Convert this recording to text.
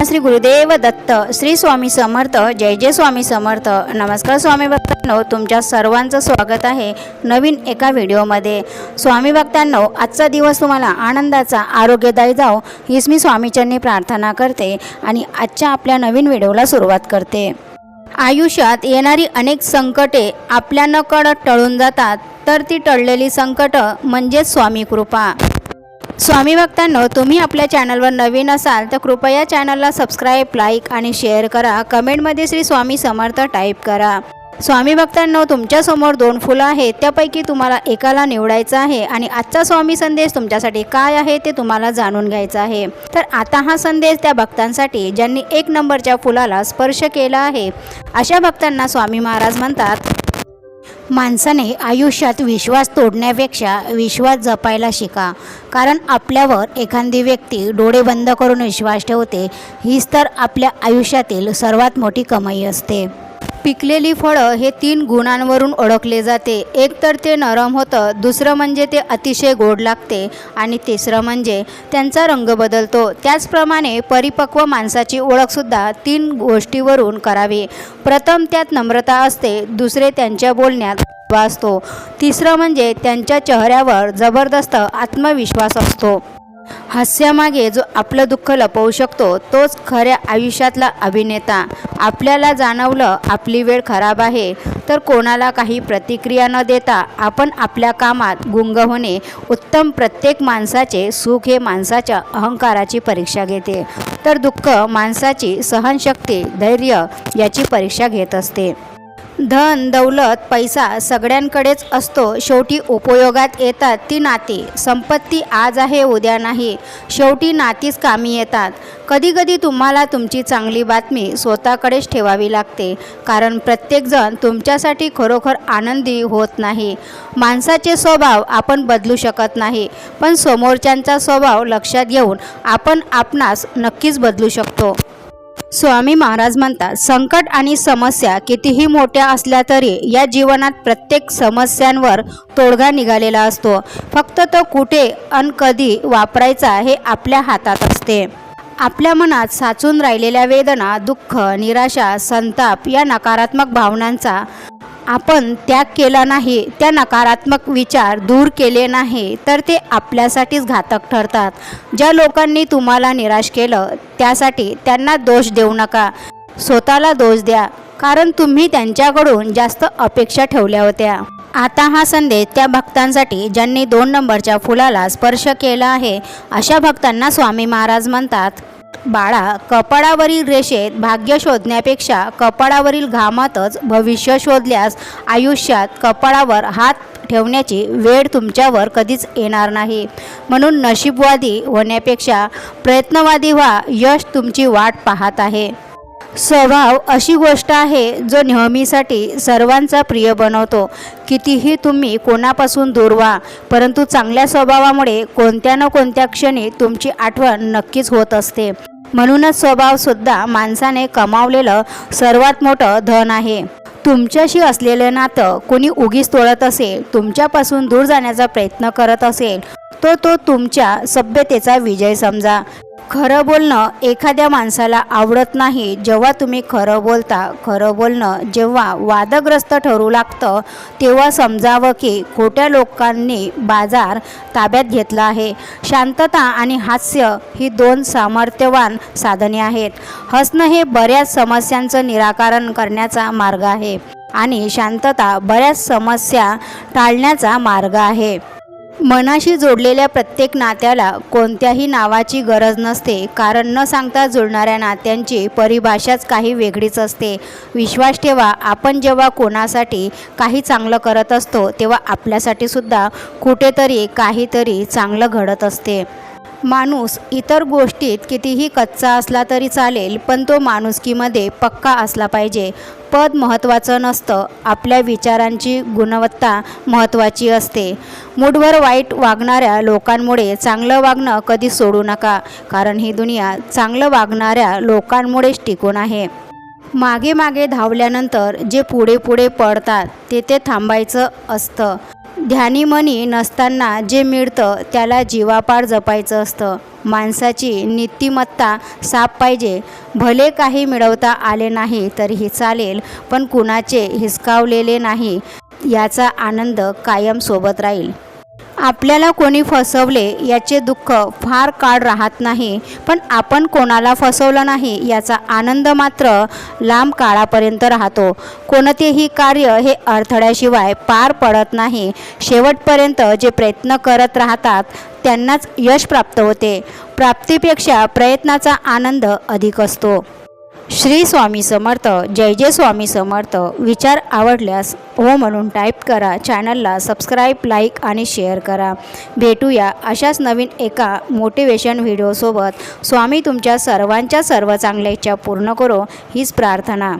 श्री गुरुदेव दत्त, श्री स्वामी समर्थ, जय जय स्वामी समर्थ। नमस्कार स्वामी भक्तांनो, तुमच्या सर्वांचं स्वागत आहे नवीन एका व्हिडिओमध्ये। स्वामी भक्तांनो, आजचा दिवस तुम्हाला आनंदाचा, आरोग्यदायी जाओ हीच मी स्वामीचरणी प्रार्थना करते आणि आजच्या आपल्या नवीन व्हिडिओला सुरुवात करते। आयुष्यात येणारी अनेक संकटे आपल्या नकळत टळून जातात, तर ती टळलेली संकट म्हणजेच स्वामी कृपा। स्वामी भक्तांनो, तुम्ही आपल्या चॅनलवर नवीन असाल तर कृपया चॅनलला सबस्क्राईब, लाईक आणि शेअर करा। कमेंटमध्ये श्री स्वामी समर्थ टाईप करा। स्वामी भक्तांनो, तुमच्यासमोर 2 फुलं आहेत, त्यापैकी तुम्हाला एकाला निवडायचं आहे आणि आजचा स्वामी संदेश तुमच्यासाठी काय आहे ते तुम्हाला जाणून घ्यायचं आहे। तर आता हा संदेश त्या भक्तांसाठी ज्यांनी 1 नंबरच्या फुलाला स्पर्श केला आहे। अशा भक्तांना स्वामी महाराज म्हणतात, माणसाने आयुष्यात विश्वास तोडण्यापेक्षा विश्वास जपायला शिका। कारण आपल्यावर एखादी व्यक्ती डोळे बंद करून विश्वास ठेवते, हीच तर आपल्या आयुष्यातील सर्वात मोठी कमाई असते। पिकलेली फळं हे 3 गुणांवरून ओळखले जाते। एक तर ते नरम होतं, दुसरं म्हणजे ते अतिशय गोड लागते आणि तिसरं म्हणजे त्यांचा रंग बदलतो। त्याचप्रमाणे परिपक्व माणसाची ओळखसुद्धा 3 गोष्टीवरून करावी। प्रथम त्यात नम्रता असते, दुसरे त्यांच्या बोलण्यात असतो, तिसरं म्हणजे त्यांच्या चेहऱ्यावर जबरदस्त आत्मविश्वास असतो। हास्यामागे जो आपलं दुःख लपवू शकतो तोच खऱ्या आयुष्यातला अभिनेता। आपल्याला जाणवलं आपली वेळ खराब आहे तर कोणाला काही प्रतिक्रिया न देता आपण आपल्या कामात गुंग होणे उत्तम। प्रत्येक माणसाचे सुख हे माणसाच्या अहंकाराची परीक्षा घेते, तर दुःख माणसाची सहनशक्ती, धैर्य याची परीक्षा घेत असते। धन, दौलत, पैसा सगळ्यांकडेच असतो, शेवटी उपयोगात येतात ती नाती। संपत्ती आज आहे उद्या नाही, शेवटी नातीच कामी येतात। कधीकधी तुम्हाला तुमची चांगली बातमी स्वतःकडेच ठेवावी लागते, कारण प्रत्येकजण तुमच्यासाठी खरोखर आनंदी होत नाही। माणसाचे स्वभाव आपण बदलू शकत नाही, पण समोरच्यांचा स्वभाव लक्षात घेऊन आपण आपणास नक्कीच बदलू शकतो। स्वामी महाराज म्हणतात, संकट आणि समस्या कितीही मोठ्या असल्या तरी या जीवनात प्रत्येक समस्यांवर तोडगा निघालेला असतो। फक्त तो कुठे आणि कधी वापरायचा हे आपल्या हातात असते। आपल्या मनात साचून राहिलेल्या वेदना, दुःख, निराशा, संताप या नकारात्मक भावनांचा आपण त्याग केला नाही, त्या नकारात्मक विचार दूर केले नाही तर ते आपल्यासाठीच घातक ठरतात। ज्या लोकांनी तुम्हाला निराश केलं त्यासाठी त्यांना दोष देऊ नका, स्वतःला दोष द्या, कारण तुम्ही त्यांच्याकडून जास्त अपेक्षा ठेवल्या होत्या। आता हा संदेश त्या भक्तांसाठी ज्यांनी 2 नंबरच्या फुलाला स्पर्श केला आहे। अशा भक्तांना स्वामी महाराज म्हणतात, बाळा, कपाळावरील रेषेत भाग्य शोधण्यापेक्षा कपाळावरील घामातच भविष्य शोधल्यास आयुष्यात कपाळावर हात ठेवण्याची वेळ तुमच्यावर कधीच येणार नाही। म्हणून नशीबवादी होण्यापेक्षा प्रयत्नवादी व्हा, यश तुमची वाट पाहत आहे। स्वभाव अशी गोष्ट आहे जो नेहमीसाठी सर्वांचा प्रिय बनवतो। कितीही तुम्ही कोणापासून दूर व्हा, परंतु चांगल्या स्वभावामुळे कोणत्या ना कोणत्या क्षणी तुमची आठवण नक्कीच होत असते। म्हणूनच स्वभावसुद्धा माणसाने कमावलेलं सर्वात मोठं धन आहे। तुमच्याशी असलेलं नातं कोणी उगीच तोडत असेल, तुमच्यापासून दूर जाण्याचा प्रयत्न करत असेल तो तुमच्या सभ्यतेचा विजय समजा। खरं बोलणं एखाद्या माणसाला आवडत नाही जेव्हा तुम्ही खरं बोलता। खरं बोलणं जेव्हा वादग्रस्त ठरू लागतं तेव्हा समजावं की खोट्या लोकांनी बाजार ताब्यात घेतला आहे। शांतता आणि हास्य ही 2 सामर्थ्यवान साधने आहेत। हसणं हे बऱ्याच समस्यांचं निराकरण करण्याचा मार्ग आहे आणि शांतता बऱ्याच समस्या टाळण्याचा मार्ग आहे। मनाशी जोडलेल्या प्रत्येक नात्याला कोणत्याही नावाची गरज नसते, कारण न सांगता जुळणाऱ्या नात्यांची परिभाषाच काही वेगळीच असते। विश्वास ठेवा, आपण जेव्हा कोणासाठी काही चांगलं करत असतो तेव्हा आपल्यासाठी सुद्धा कुठेतरी काहीतरी चांगलं घडत असते। माणूस इतर गोष्टीत कितीही कच्चा असला तरी चालेल, पण तो माणुसकीमध्ये पक्का असला पाहिजे। पद महत्त्वाचं नसतं, आपल्या विचारांची गुणवत्ता महत्त्वाची असते। मूठभर वाईट वागणाऱ्या लोकांमुळे चांगलं वागणं कधी सोडू नका, कारण ही दुनिया चांगलं वागणाऱ्या लोकांमुळेच टिकून आहे। मागे मागे धावल्यानंतर जे पुढे पुढे पडतात ते थांबायचं असतं। ध्यानीमनी नसताना जे मिळतं त्याला जीवापाड जपायचं असतं. माणसाची नीतिमत्ता साफ पाहिजे. भले काही मिळवता आले नाही तरीही चालेल, पण कुणाचे हिसकावलेले नाही याचा आनंद कायम सोबत राहील. आपल्याला कोणी फसवले याचे दुःख फार काळ राहत नाही, पण आपण कोणाला फसवलं नाही याचा आनंद मात्र लांब काळापर्यंत राहतो. कोणतेही कार्य हे अडथळ्याशिवाय पार पडत नाही. शेवटपर्यंत जे प्रयत्न करत राहतात त्यांनाच यश प्राप्त होते. प्राप्तीपेक्षा प्रयत्नाचा आनंद अधिक असतो. श्री स्वामी समर्थ. जय जय स्वामी समर्थ. विचार आवडल्यास हो म्हणून टाईप करा. चॅनलला सबस्क्राईब, लाईक आणि शेअर करा. भेटूया अशाच नवीन एका मोटिवेशन व्हिडिओसोबत. स्वामी तुमच्या सर्वांच्या सर्व चांगल्या इच्छा पूर्ण करो हीच प्रार्थना.